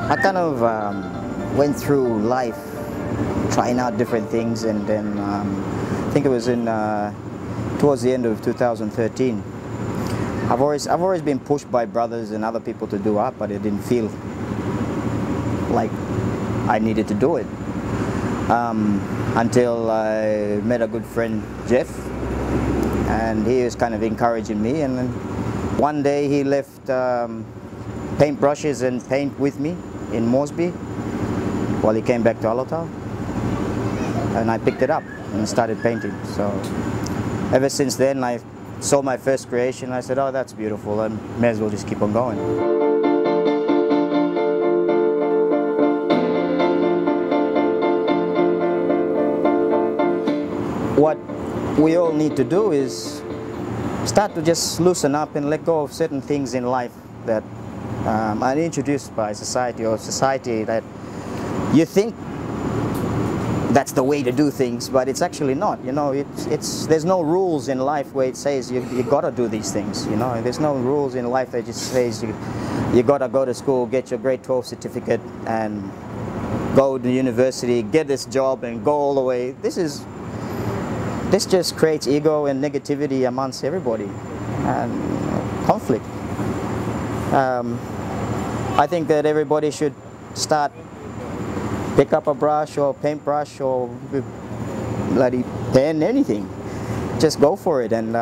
I kind of went through life trying out different things, and then I think it was in towards the end of 2013. I've always been pushed by brothers and other people to do art, but it didn't feel like I needed to do it until I met a good friend, Jeff, and he was kind of encouraging me. And then one day he left paintbrushes and paint with me in Moresby while he came back to Alotau, and I picked it up and started painting. So ever since then, I saw my first creation. I said, oh, that's beautiful, and may as well just keep on going. What we all need to do is start to just loosen up and let go of certain things in life that are introduced by society, or society that you think that's the way to do things, but it's actually not. You know, there's no rules in life where it says you gotta do these things. You know, there's no rules in life that just says you gotta go to school, get your grade 12 certificate, and go to university, get this job, and go all the way. This just creates ego and negativity amongst everybody, and conflict. I think that everybody should start, pick up a brush or paintbrush or bloody pen, anything. Just go for it, and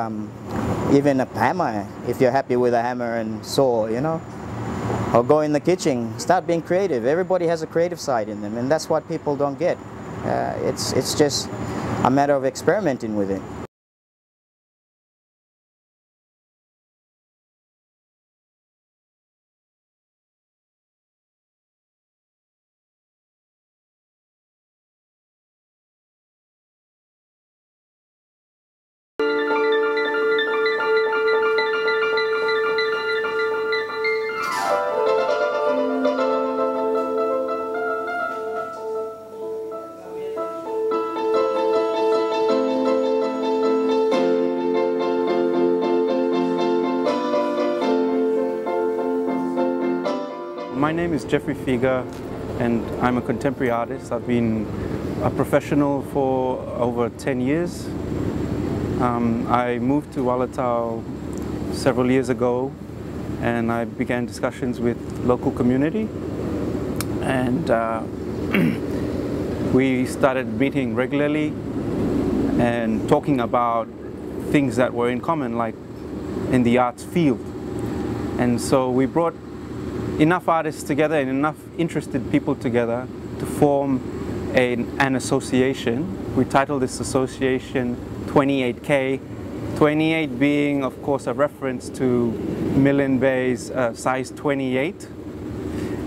even a hammer, if you're happy with a hammer and saw, you know. Or go in the kitchen, start being creative. Everybody has a creative side in them, and that's what people don't get. It's just a matter of experimenting with it. My name is Jeffrey Figa, and I'm a contemporary artist. I've been a professional for over 10 years. I moved to Alotau several years ago, and I began discussions with local community, and we started meeting regularly and talking about things that were in common, like in the arts field. And so we brought enough artists together and enough interested people together to form an association. We titled this association 28K, 28 being, of course, a reference to Milne Bay's size 28,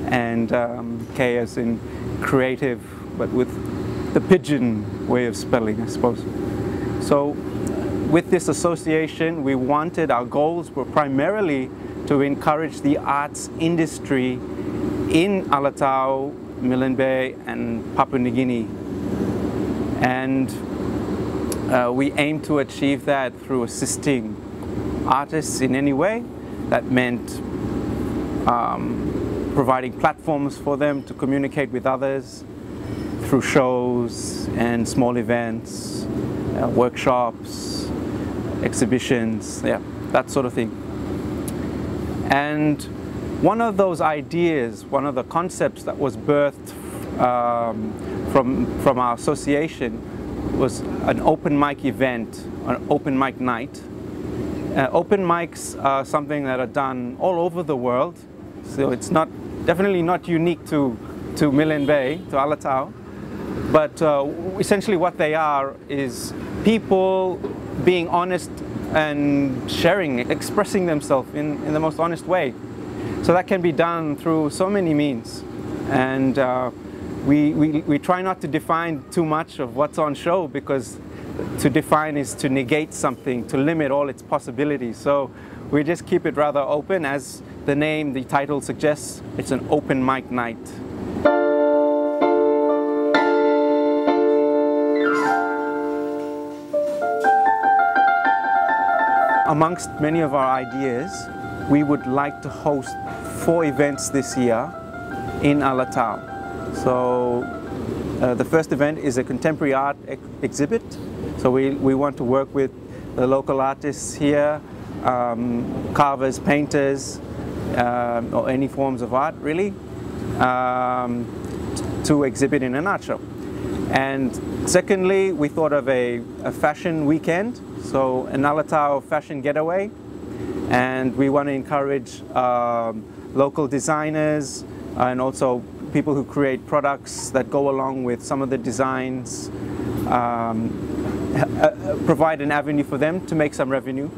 and K as in creative, but with the pidgin way of spelling, I suppose. So with this association, we wanted, our goals were primarily to encourage the arts industry in Alotau, Milne Bay, and Papua New Guinea. And we aim to achieve that through assisting artists in any way. That meant providing platforms for them to communicate with others through shows and small events, workshops, exhibitions, yeah, that sort of thing. And one of those ideas, one of the concepts that was birthed from our association was an open mic event, an open mic night. Open mics are something that are done all over the world, so it's definitely not unique to Milne Bay, to Alotau, But essentially what they are is people being honest and sharing, expressing themselves in the most honest way. So that can be done through so many means. And we try not to define too much of what's on show, because to define is to negate something, to limit all its possibilities. So we just keep it rather open. As the name, the title suggests, it's an open mic night. Amongst many of our ideas, we would like to host 4 events this year in Alatau. So the first event is a contemporary art exhibit. So we want to work with the local artists here, carvers, painters, or any forms of art really, to exhibit in an art show. And secondly, we thought of a fashion weekend, so an Alatau fashion getaway, and we want to encourage local designers and also people who create products that go along with some of the designs, provide an avenue for them to make some revenue,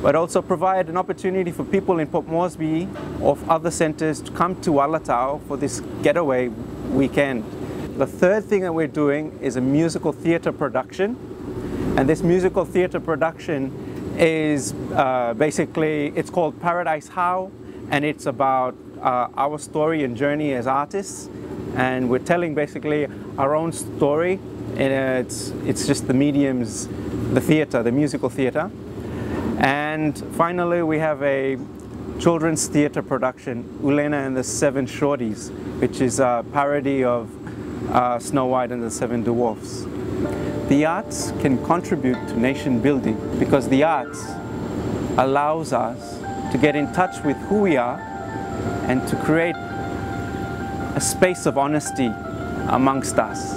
but also provide an opportunity for people in Port Moresby or other centres to come to Alatau for this getaway weekend. The third thing that we're doing is a musical theatre production, and this musical theatre production is basically, it's called Paradise How, and it's about our story and journey as artists, and we're telling basically our own story, and it's just the mediums, the theatre, the musical theatre. And finally we have a children's theatre production, Ulena and the Seven Shorties, which is a parody of Snow White and the Seven Dwarfs. The arts can contribute to nation building because the arts allows us to get in touch with who we are and to create a space of honesty amongst us.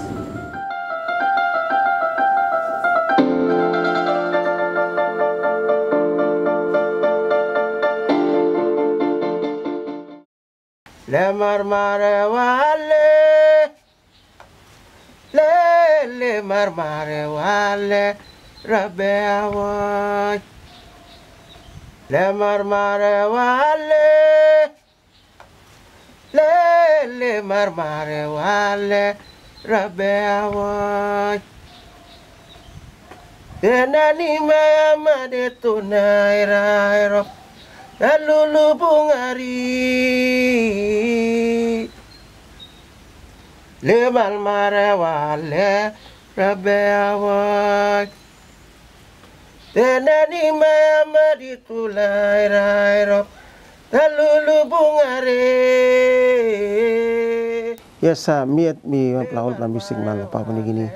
Le marmare wale, le marmare wale, rabbe awai. Le marmare wale, le marmare wale, rabbe awai. Denani maya made tunai rairo. Lulu bungari le malmare wale rabbe awak tenani mama di tulai rairo lulu bungari. Yes, mi pelaul musik mal apa pun gini.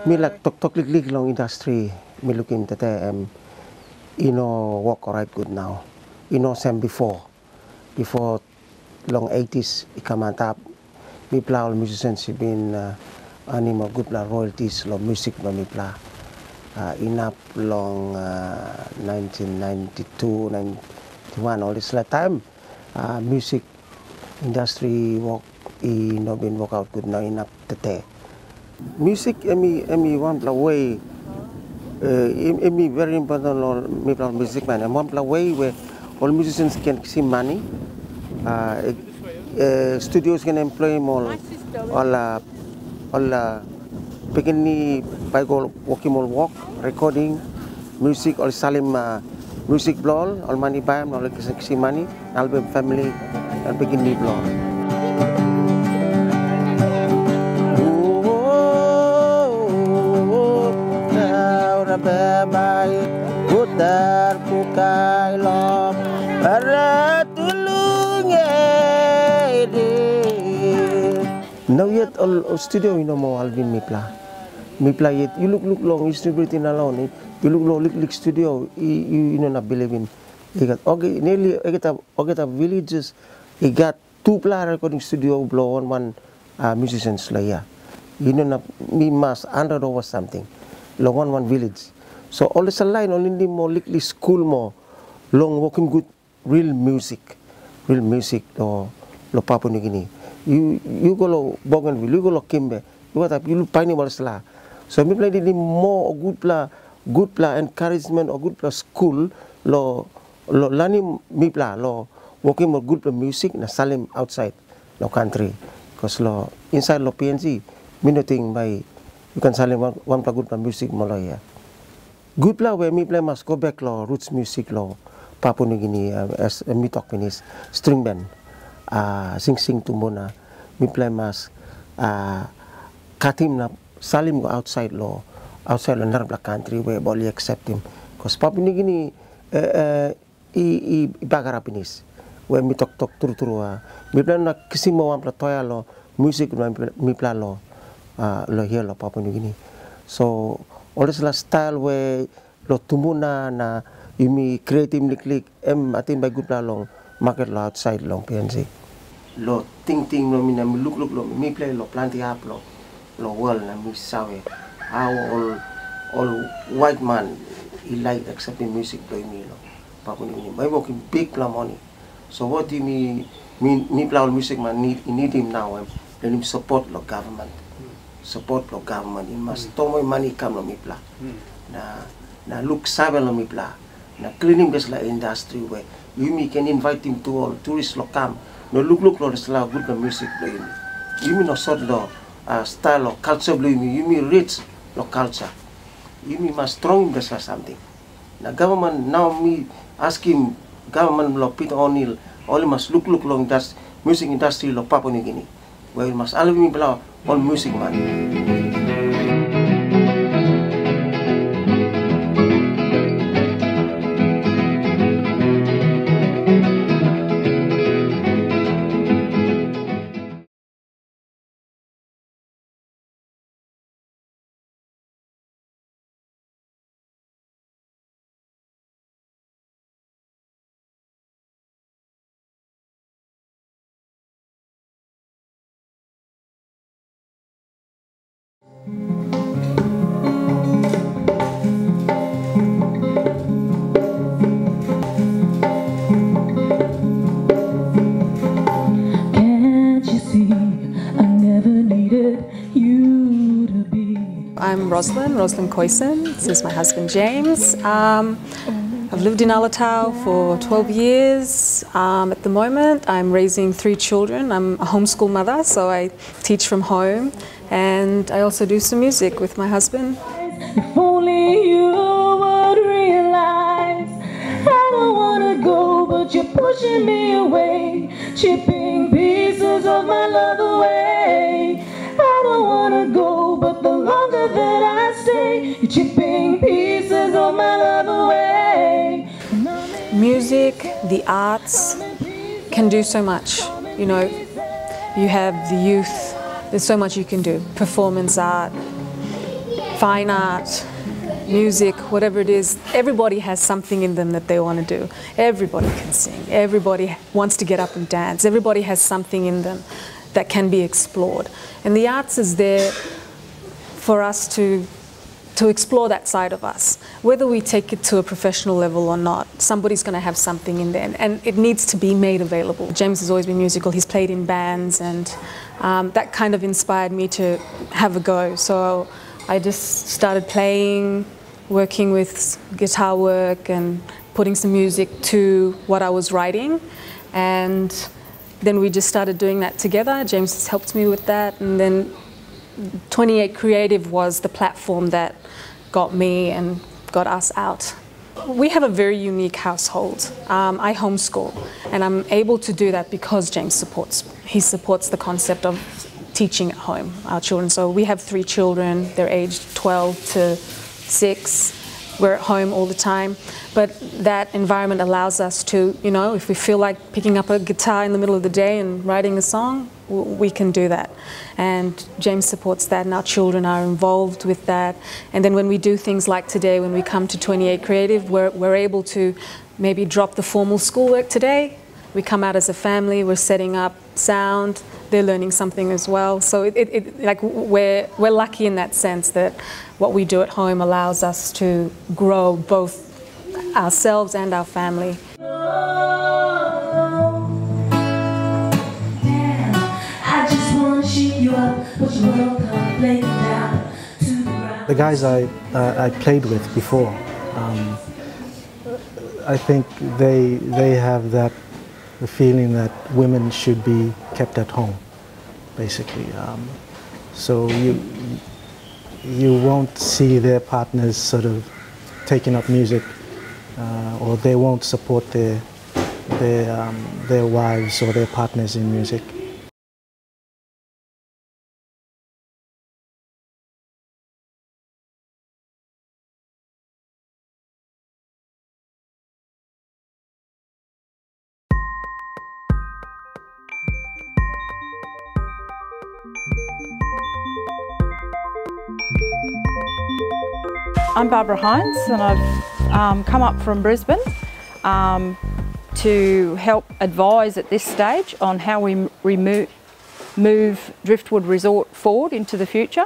Mi lak tok lik long industry mi looking tete work alright good now. Sam before long 80s ikamantap mi pla musicians been anima good pla royalties lo music lo mi pla inap long 1992 91 all this time music industry work been work out good now inap tete music emi one pla way emi very important on music man. And one way where all musicians can see money. Studios can employ more. All begini by go working more work, recording, music, all salim music blog, all money buy, all can see money, album family, and begini blog. Baik putar pukai lom para tulungnya now yet all studio mo Alvin mipla yet you look long distributed in alone you look long lik studio you not believe in he got okay nearly I villages he got 2 recording studio blow one musicians like yeah not me must under over something long one village. So all this line only more likely school more long walking good real music lo Papua New Guinea. you go lo Bougainville, you go lo Kimbe, you Pioneer Marsala. So me play the more good pla encouragement or good pla school lo learning me pla lo working more good pla music na salim outside lo country. Because lo inside lo PNC, me no think by you can salim one pla good pla music mo lo ya. Good pla where me play must go back lo roots music lo Papua New Guinea as me talk finish string band. Sing tumona me play mas katim na salim go outside lo Narabla country where boli accept him because Papua New Guinea I bagarapinis where me talk turu me play na kisimo wan platoya lo music me play lo here lo Papua New Guinea so all this style where lo tumuna na imi creative liklik atin by good long market lo outside long PNC lo ting lo mina mi look lo mi play lo planti up lo world na mi sawe how all white man he like accepting music play me lo Papua New Guinea by working big pla money so what do me play all music man need him now and him support lo government he must tomo money come lo mi pla na look sabe lo mi pla na cleaning base la industry where you can invite him to all tourists lo come no look lo la good the music play you no sort lo style or culture play you rich lo culture you must strong in base something na government now me ask him government lo Peter O'Neill all must look long that music industry lo Papua New Guinea where you must allow me blow all music man. I'm Rosalind Koisen. This is my husband James. I've lived in Alatau for 12 years. At the moment I'm raising 3 children. I'm a homeschool mother, so I teach from home and I also do some music with my husband. If only you would realize I don't want to go, but you're pushing me away, chipping pieces of my love away. I don't want to go, but the longer that I stay, you're chipping pieces of my love away. Music, the arts can do so much. You know, you have the youth, there's so much you can do. Performance art, fine art, music, whatever it is, everybody has something in them that they want to do. Everybody can sing, everybody wants to get up and dance, everybody has something in them that can be explored. And the arts is there for us to explore that side of us. Whether we take it to a professional level or not, somebody's going to have something in there and it needs to be made available. James has always been musical, he's played in bands and that kind of inspired me to have a go. So I just started playing, working with guitar work and putting some music to what I was writing, and then we just started doing that together. James has helped me with that, and then 28 Creative was the platform that got me and got us out. We have a very unique household. I homeschool, and I'm able to do that because James supports the concept of teaching at home, our children. So we have 3 children, they're aged 12 to 6. We're at home all the time, but that environment allows us to, you know, if we feel like picking up a guitar in the middle of the day and writing a song, we can do that. And James supports that, and our children are involved with that. And then when we do things like today, when we come to 28 Creative, we're able to maybe drop the formal schoolwork today. We come out as a family, we're setting up sound, they're learning something as well. So like we're lucky in that sense that what we do at home allows us to grow both ourselves and our family. I you up, but you won't come laying down to the ground. The guys I played with before, I think they have the feeling that women should be kept at home, basically. So you won't see their partners sort of taking up music, or they won't support their wives or their partners in music. I'm Barbara Hines, and I've come up from Brisbane to help advise at this stage on how we move Driftwood Resort forward into the future.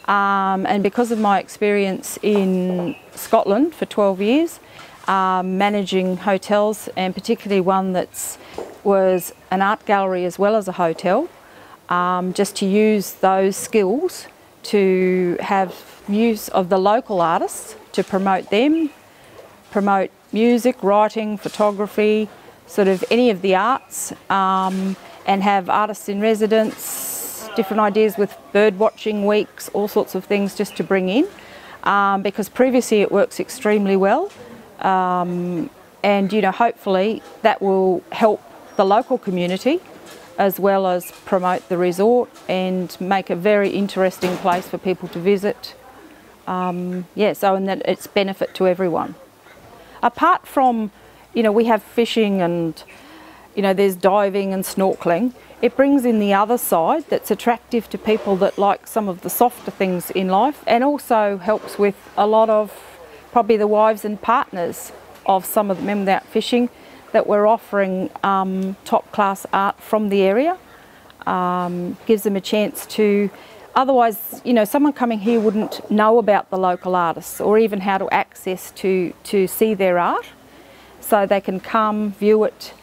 And because of my experience in Scotland for 12 years, managing hotels, and particularly one that was an art gallery as well as a hotel, just to use those skills to have use of the local artists to promote them, promote music, writing, photography, sort of any of the arts, and have artists in residence, different ideas with bird watching weeks, all sorts of things just to bring in, because previously it works extremely well, and hopefully that will help the local community as well as promote the resort and make a very interesting place for people to visit. And that it's benefit to everyone. Apart from, we have fishing and, there's diving and snorkeling, it brings in the other side that's attractive to people that like some of the softer things in life, and also helps with a lot of probably the wives and partners of some of the men out fishing, that we're offering top class art from the area. Gives them a chance to, otherwise, someone coming here wouldn't know about the local artists or even how to access to see their art. So they can come, view it,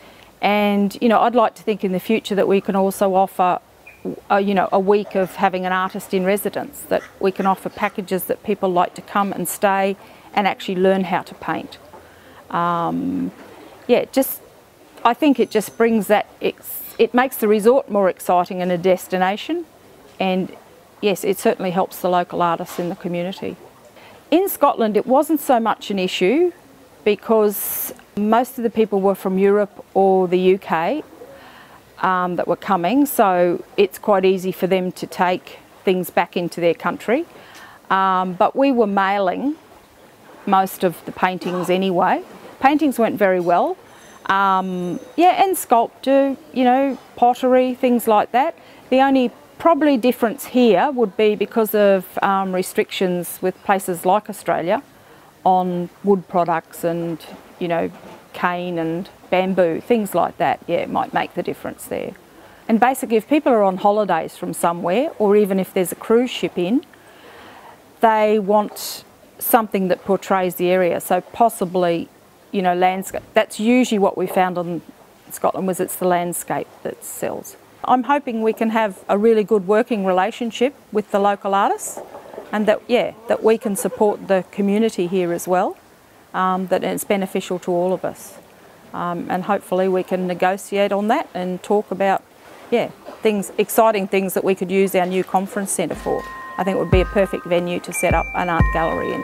and I'd like to think in the future that we can also offer a week of having an artist in residence, that we can offer packages that people like to come and stay and actually learn how to paint. I think it just brings that, it makes the resort more exciting and a destination, and yes, it certainly helps the local artists in the community. In Scotland it wasn't so much an issue because most of the people were from Europe or the UK that were coming, so it's quite easy for them to take things back into their country. But we were mailing most of the paintings anyway. Paintings went very well. And sculpture, pottery, things like that. The only probably difference here would be because of restrictions with places like Australia on wood products and, cane and bamboo, things like that. Yeah, it might make the difference there. And basically if people are on holidays from somewhere, or even if there's a cruise ship in, they want something that portrays the area. So possibly, landscape. That's usually what we found in Scotland, was it's the landscape that sells. I'm hoping we can have a really good working relationship with the local artists, and that we can support the community here as well, that it's beneficial to all of us. And hopefully we can negotiate on that and talk about, exciting things that we could use our new conference centre for. I think it would be a perfect venue to set up an art gallery in.